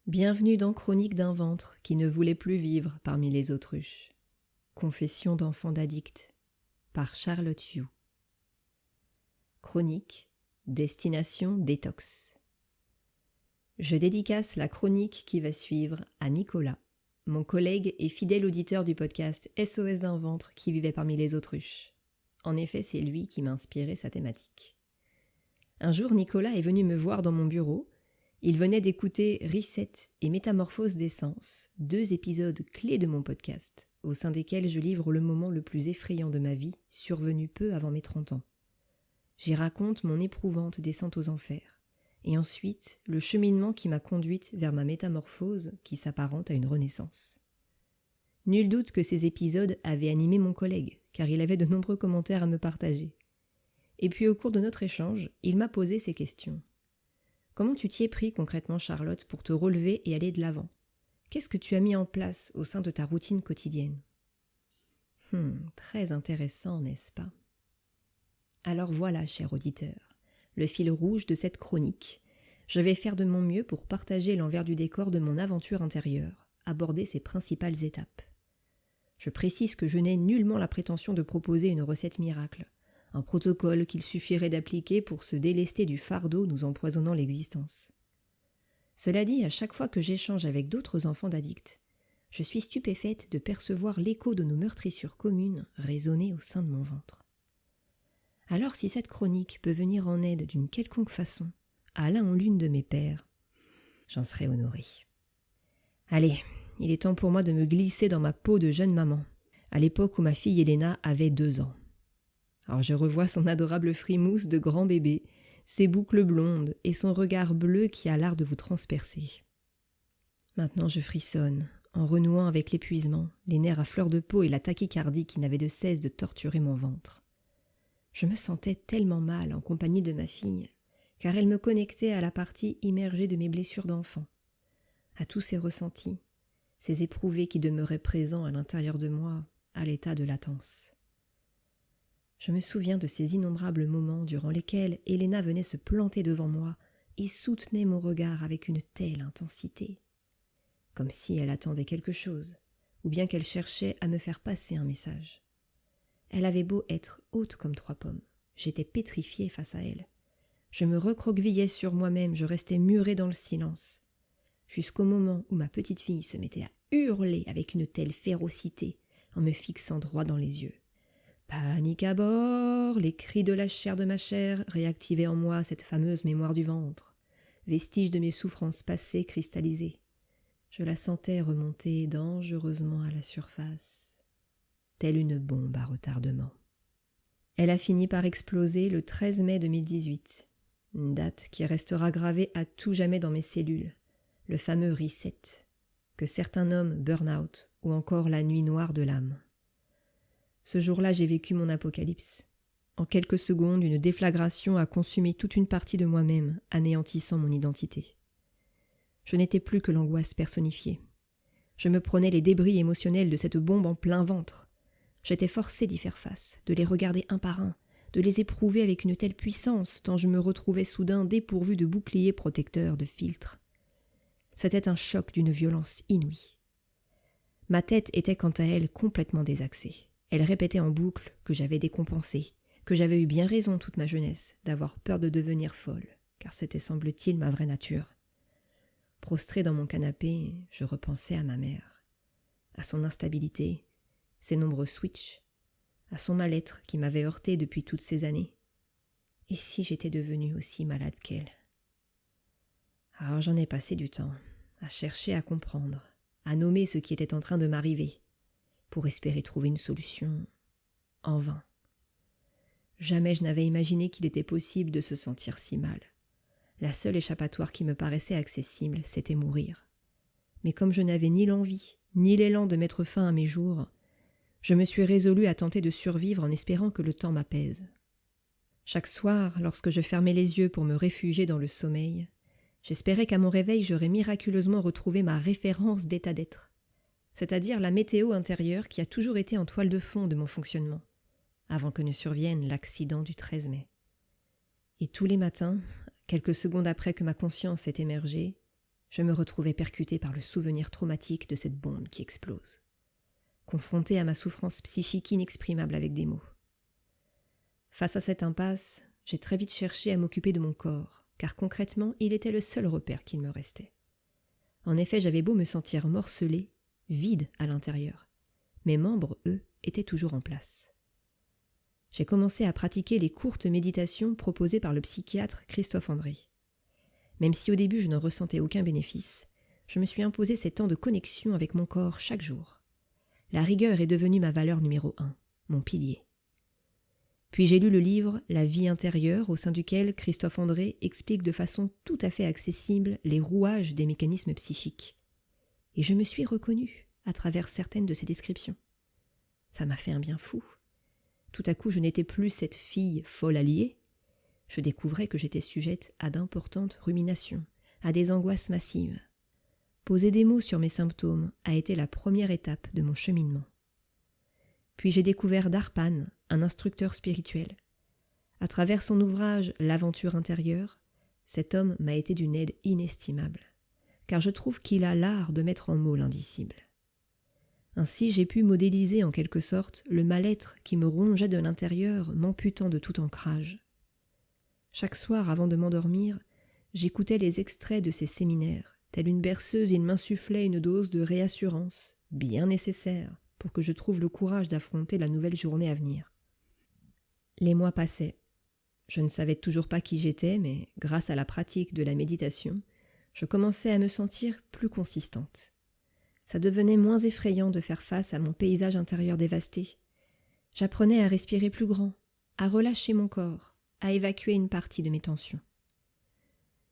Bienvenue dans Chronique d'un ventre qui ne voulait plus vivre parmi les autruches. Confession d'enfant d'addict par Charlotte Yu. Chronique, destination détox. Je dédicace la chronique qui va suivre à Nicolas, mon collègue et fidèle auditeur du podcast SOS d'un ventre qui vivait parmi les autruches. En effet, c'est lui qui m'a inspiré sa thématique. Un jour, Nicolas est venu me voir dans mon bureau. Il venait d'écouter Reset et Métamorphose d'essence, 2 épisodes clés de mon podcast, au sein desquels je livre le moment le plus effrayant de ma vie, survenu peu avant mes 30 ans. J'y raconte mon éprouvante descente aux enfers, et ensuite le cheminement qui m'a conduite vers ma métamorphose qui s'apparente à une renaissance. Nul doute que ces épisodes avaient animé mon collègue, car il avait de nombreux commentaires à me partager. Et puis au cours de notre échange, il m'a posé ces questions. Comment tu t'y es pris concrètement, Charlotte, pour te relever et aller de l'avant ? Qu'est-ce que tu as mis en place au sein de ta routine quotidienne ? Très intéressant, n'est-ce pas ? Alors voilà, cher auditeur, le fil rouge de cette chronique. Je vais faire de mon mieux pour partager l'envers du décor de mon aventure intérieure, aborder ses principales étapes. Je précise que je n'ai nullement la prétention de proposer une recette miracle, un protocole qu'il suffirait d'appliquer pour se délester du fardeau nous empoisonnant l'existence. Cela dit, à chaque fois que j'échange avec d'autres enfants d'addicts, je suis stupéfaite de percevoir l'écho de nos meurtrissures communes résonner au sein de mon ventre. Alors si cette chronique peut venir en aide d'une quelconque façon à l'un ou l'une de mes pères, j'en serai honorée. Allez, il est temps pour moi de me glisser dans ma peau de jeune maman, à l'époque où ma fille Elena avait 2 ans. Alors je revois son adorable frimousse de grand bébé, ses boucles blondes et son regard bleu qui a l'art de vous transpercer. Maintenant je frissonne, en renouant avec l'épuisement, les nerfs à fleur de peau et la tachycardie qui n'avait de cesse de torturer mon ventre. Je me sentais tellement mal en compagnie de ma fille, car elle me connectait à la partie immergée de mes blessures d'enfant, à tous ces ressentis, ces éprouvés qui demeuraient présents à l'intérieur de moi, à l'état de latence. Je me souviens de ces innombrables moments durant lesquels Elena venait se planter devant moi et soutenait mon regard avec une telle intensité, comme si elle attendait quelque chose, ou bien qu'elle cherchait à me faire passer un message. Elle avait beau être haute comme 3 pommes, j'étais pétrifiée face à elle. Je me recroquevillais sur moi-même, je restais murée dans le silence, jusqu'au moment où ma petite fille se mettait à hurler avec une telle férocité en me fixant droit dans les yeux. Panique à bord, les cris de la chair de ma chair réactivaient en moi cette fameuse mémoire du ventre, vestige de mes souffrances passées cristallisées. Je la sentais remonter dangereusement à la surface, telle une bombe à retardement. Elle a fini par exploser le 13 mai 2018, une date qui restera gravée à tout jamais dans mes cellules, le fameux reset, que certains nomment burn-out ou encore la nuit noire de l'âme. Ce jour-là, j'ai vécu mon apocalypse. En quelques secondes, une déflagration a consumé toute une partie de moi-même, anéantissant mon identité. Je n'étais plus que l'angoisse personnifiée. Je me prenais les débris émotionnels de cette bombe en plein ventre. J'étais forcée d'y faire face, de les regarder un par un, de les éprouver avec une telle puissance, tant je me retrouvais soudain dépourvue de bouclier protecteur, de filtre. C'était un choc d'une violence inouïe. Ma tête était quant à elle complètement désaxée. Elle répétait en boucle que j'avais décompensé, que j'avais eu bien raison toute ma jeunesse d'avoir peur de devenir folle, car c'était, semble-t-il, ma vraie nature. Prostrée dans mon canapé, je repensais à ma mère, à son instabilité, ses nombreux switches, à son mal-être qui m'avait heurté depuis toutes ces années. Et si j'étais devenue aussi malade qu'elle ? Alors j'en ai passé du temps à chercher à comprendre, à nommer ce qui était en train de m'arriver, pour espérer trouver une solution, en vain. Jamais je n'avais imaginé qu'il était possible de se sentir si mal. La seule échappatoire qui me paraissait accessible, c'était mourir. Mais comme je n'avais ni l'envie, ni l'élan de mettre fin à mes jours, je me suis résolue à tenter de survivre en espérant que le temps m'apaise. Chaque soir, lorsque je fermais les yeux pour me réfugier dans le sommeil, j'espérais qu'à mon réveil j'aurais miraculeusement retrouvé ma référence d'état d'être, c'est-à-dire la météo intérieure qui a toujours été en toile de fond de mon fonctionnement, avant que ne survienne l'accident du 13 mai. Et tous les matins, quelques secondes après que ma conscience ait émergé, je me retrouvais percuté par le souvenir traumatique de cette bombe qui explose, confronté à ma souffrance psychique inexprimable avec des mots. Face à cette impasse, j'ai très vite cherché à m'occuper de mon corps, car concrètement, il était le seul repère qu'il me restait. En effet, j'avais beau me sentir morcelé, vide à l'intérieur. Mes membres, eux, étaient toujours en place. J'ai commencé à pratiquer les courtes méditations proposées par le psychiatre Christophe André. Même si au début je ne ressentais aucun bénéfice, je me suis imposé ces temps de connexion avec mon corps chaque jour. La rigueur est devenue ma valeur numéro 1, mon pilier. Puis j'ai lu le livre « La vie intérieure » au sein duquel Christophe André explique de façon tout à fait accessible les rouages des mécanismes psychiques. Et je me suis reconnue à travers certaines de ces descriptions. Ça m'a fait un bien fou. Tout à coup, je n'étais plus cette fille folle alliée. Je découvrais que j'étais sujette à d'importantes ruminations, à des angoisses massives. Poser des mots sur mes symptômes a été la première étape de mon cheminement. Puis j'ai découvert Darpan, un instructeur spirituel. À travers son ouvrage « L'aventure intérieure », cet homme m'a été d'une aide inestimable, car je trouve qu'il a l'art de mettre en mots l'indicible. Ainsi, j'ai pu modéliser en quelque sorte le mal-être qui me rongeait de l'intérieur, m'amputant de tout ancrage. Chaque soir, avant de m'endormir, j'écoutais les extraits de ces séminaires. Telle une berceuse, il m'insufflait une dose de réassurance, bien nécessaire, pour que je trouve le courage d'affronter la nouvelle journée à venir. Les mois passaient. Je ne savais toujours pas qui j'étais, mais grâce à la pratique de la méditation, je commençais à me sentir plus consistante. Ça devenait moins effrayant de faire face à mon paysage intérieur dévasté. J'apprenais à respirer plus grand, à relâcher mon corps, à évacuer une partie de mes tensions.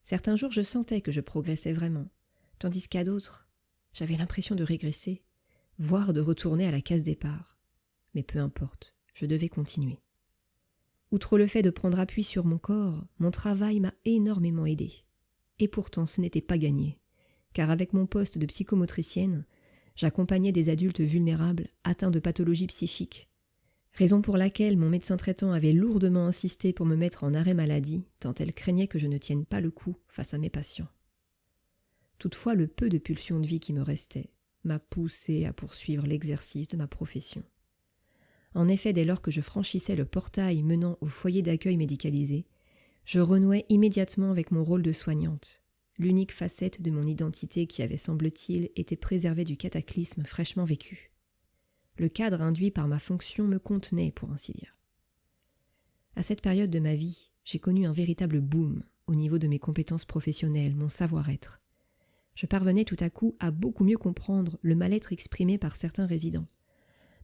Certains jours, je sentais que je progressais vraiment, tandis qu'à d'autres, j'avais l'impression de régresser, voire de retourner à la case départ. Mais peu importe, je devais continuer. Outre le fait de prendre appui sur mon corps, mon travail m'a énormément aidé. Et pourtant, ce n'était pas gagné, car avec mon poste de psychomotricienne, j'accompagnais des adultes vulnérables atteints de pathologies psychiques, raison pour laquelle mon médecin traitant avait lourdement insisté pour me mettre en arrêt maladie, tant elle craignait que je ne tienne pas le coup face à mes patients. Toutefois, le peu de pulsions de vie qui me restait m'a poussé à poursuivre l'exercice de ma profession. En effet, dès lors que je franchissais le portail menant au foyer d'accueil médicalisé, je renouais immédiatement avec mon rôle de soignante, l'unique facette de mon identité qui avait, semble-t-il, été préservée du cataclysme fraîchement vécu. Le cadre induit par ma fonction me contenait, pour ainsi dire. À cette période de ma vie, j'ai connu un véritable boom au niveau de mes compétences professionnelles, mon savoir-être. Je parvenais tout à coup à beaucoup mieux comprendre le mal-être exprimé par certains résidents.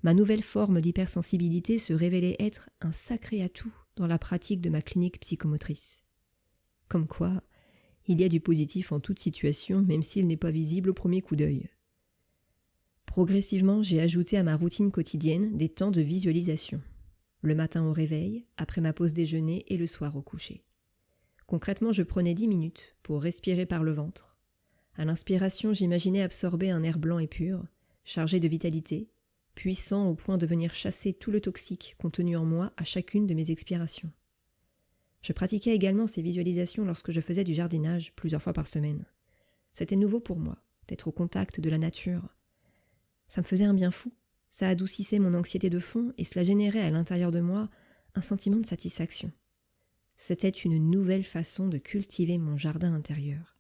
Ma nouvelle forme d'hypersensibilité se révélait être un sacré atout dans la pratique de ma clinique psychomotrice. Comme quoi, il y a du positif en toute situation, même s'il n'est pas visible au premier coup d'œil. Progressivement, j'ai ajouté à ma routine quotidienne des temps de visualisation. Le matin au réveil, après ma pause déjeuner et le soir au coucher. Concrètement, je prenais 10 minutes pour respirer par le ventre. À l'inspiration, j'imaginais absorber un air blanc et pur, chargé de vitalité, puissant au point de venir chasser tout le toxique contenu en moi à chacune de mes expirations. Je pratiquais également ces visualisations lorsque je faisais du jardinage plusieurs fois par semaine. C'était nouveau pour moi, d'être au contact de la nature. Ça me faisait un bien fou, ça adoucissait mon anxiété de fond et cela générait à l'intérieur de moi un sentiment de satisfaction. C'était une nouvelle façon de cultiver mon jardin intérieur.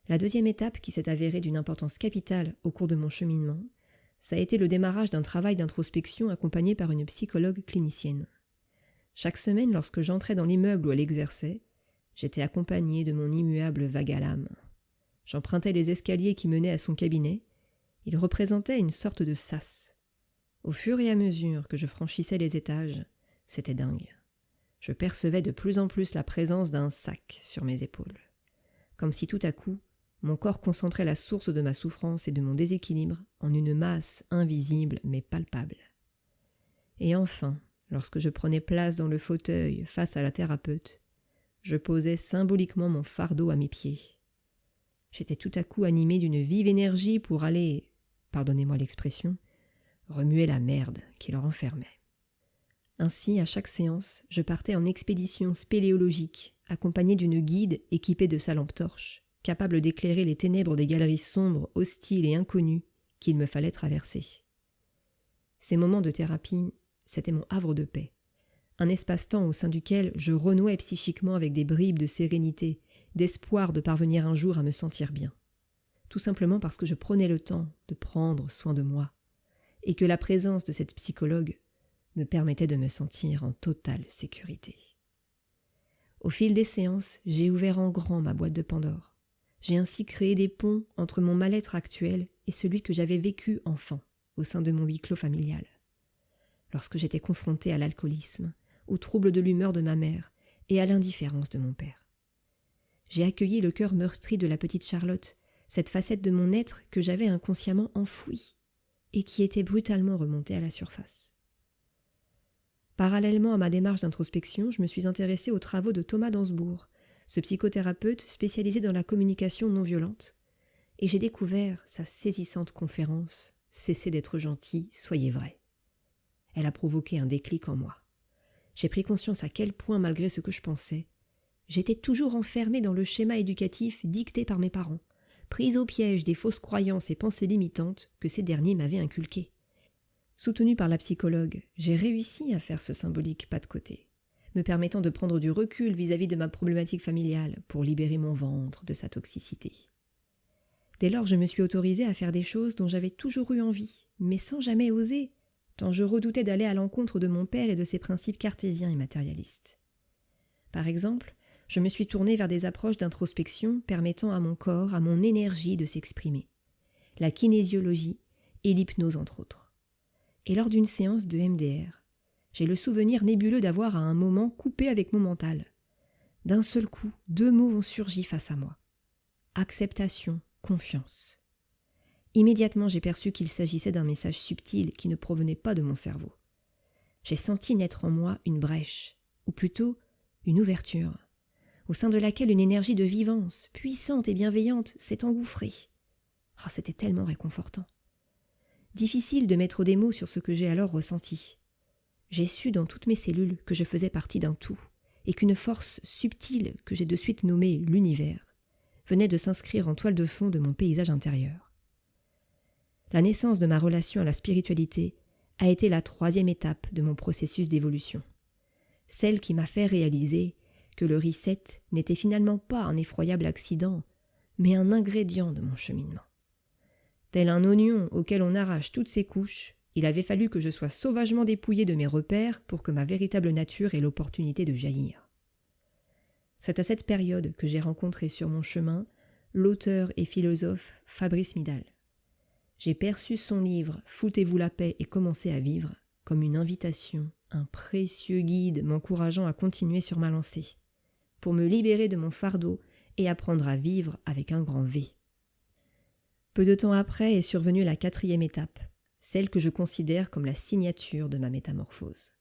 La deuxième étape qui s'est avérée d'une importance capitale au cours de mon cheminement, ça a été le démarrage d'un travail d'introspection accompagné par une psychologue clinicienne. Chaque semaine, lorsque j'entrais dans l'immeuble où elle exerçait, j'étais accompagné de mon immuable vague à l'âme. J'empruntais les escaliers qui menaient à son cabinet. Il représentait une sorte de sas. Au fur et à mesure que je franchissais les étages, c'était dingue. Je percevais de plus en plus la présence d'un sac sur mes épaules. Comme si tout à coup, mon corps concentrait la source de ma souffrance et de mon déséquilibre en une masse invisible mais palpable. Et enfin, lorsque je prenais place dans le fauteuil face à la thérapeute, je posais symboliquement mon fardeau à mes pieds. J'étais tout à coup animé d'une vive énergie pour aller, pardonnez-moi l'expression, remuer la merde qui le renfermait. Ainsi, à chaque séance, je partais en expédition spéléologique, accompagné d'une guide équipée de sa lampe torche, capable d'éclairer les ténèbres des galeries sombres, hostiles et inconnues qu'il me fallait traverser. Ces moments de thérapie, c'était mon havre de paix, un espace-temps au sein duquel je renouais psychiquement avec des bribes de sérénité, d'espoir de parvenir un jour à me sentir bien. Tout simplement parce que je prenais le temps de prendre soin de moi, et que la présence de cette psychologue me permettait de me sentir en totale sécurité. Au fil des séances, j'ai ouvert en grand ma boîte de Pandore. J'ai ainsi créé des ponts entre mon mal-être actuel et celui que j'avais vécu enfant, au sein de mon huis clos familial. Lorsque j'étais confrontée à l'alcoolisme, aux troubles de l'humeur de ma mère et à l'indifférence de mon père. J'ai accueilli le cœur meurtri de la petite Charlotte, cette facette de mon être que j'avais inconsciemment enfouie et qui était brutalement remontée à la surface. Parallèlement à ma démarche d'introspection, je me suis intéressée aux travaux de Thomas Dansbourg, ce psychothérapeute spécialisé dans la communication non violente, et j'ai découvert sa saisissante conférence « Cessez d'être gentil, soyez vrai ». Elle a provoqué un déclic en moi. J'ai pris conscience à quel point, malgré ce que je pensais, j'étais toujours enfermée dans le schéma éducatif dicté par mes parents, prise au piège des fausses croyances et pensées limitantes que ces derniers m'avaient inculquées. Soutenue par la psychologue, j'ai réussi à faire ce symbolique pas de côté, me permettant de prendre du recul vis-à-vis de ma problématique familiale pour libérer mon ventre de sa toxicité. Dès lors, je me suis autorisée à faire des choses dont j'avais toujours eu envie, mais sans jamais oser, tant je redoutais d'aller à l'encontre de mon père et de ses principes cartésiens et matérialistes. Par exemple, je me suis tournée vers des approches d'introspection permettant à mon corps, à mon énergie de s'exprimer, la kinésiologie et l'hypnose entre autres. Et lors d'une séance de MDR, j'ai le souvenir nébuleux d'avoir à un moment coupé avec mon mental. D'un seul coup, 2 mots ont surgi face à moi. Acceptation, confiance. Immédiatement, j'ai perçu qu'il s'agissait d'un message subtil qui ne provenait pas de mon cerveau. J'ai senti naître en moi une brèche, ou plutôt une ouverture, au sein de laquelle une énergie de vivance, puissante et bienveillante, s'est engouffrée. Ah, c'était tellement réconfortant. Difficile de mettre des mots sur ce que j'ai alors ressenti. J'ai su dans toutes mes cellules que je faisais partie d'un tout, et qu'une force subtile que j'ai de suite nommée l'univers venait de s'inscrire en toile de fond de mon paysage intérieur. La naissance de ma relation à la spiritualité a été la 3e étape de mon processus d'évolution, celle qui m'a fait réaliser que le reset n'était finalement pas un effroyable accident, mais un ingrédient de mon cheminement. Tel un oignon auquel on arrache toutes ses couches, il avait fallu que je sois sauvagement dépouillée de mes repères pour que ma véritable nature ait l'opportunité de jaillir. C'est à cette période que j'ai rencontré sur mon chemin l'auteur et philosophe Fabrice Midal. J'ai perçu son livre « Foutez-vous la paix et commencez à vivre » comme une invitation, un précieux guide m'encourageant à continuer sur ma lancée, pour me libérer de mon fardeau et apprendre à vivre avec un grand V. Peu de temps après est survenue la 4e étape, celle que je considère comme la signature de ma métamorphose.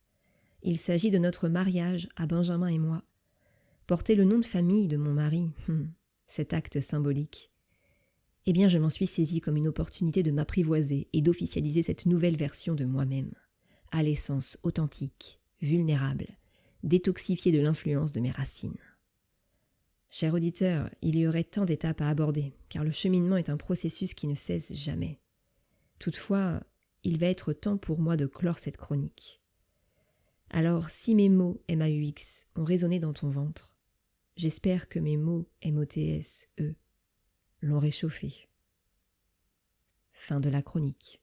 Il s'agit de notre mariage à Benjamin et moi. Porter le nom de famille de mon mari, cet acte symbolique. Eh bien, je m'en suis saisie comme une opportunité de m'apprivoiser et d'officialiser cette nouvelle version de moi-même, à l'essence authentique, vulnérable, détoxifiée de l'influence de mes racines. Cher auditeur, il y aurait tant d'étapes à aborder, car le cheminement est un processus qui ne cesse jamais. Toutefois, il va être temps pour moi de clore cette chronique. Alors, si mes mots MAUX ont résonné dans ton ventre, j'espère que mes mots MOTS, eux, l'ont réchauffé. Fin de la chronique.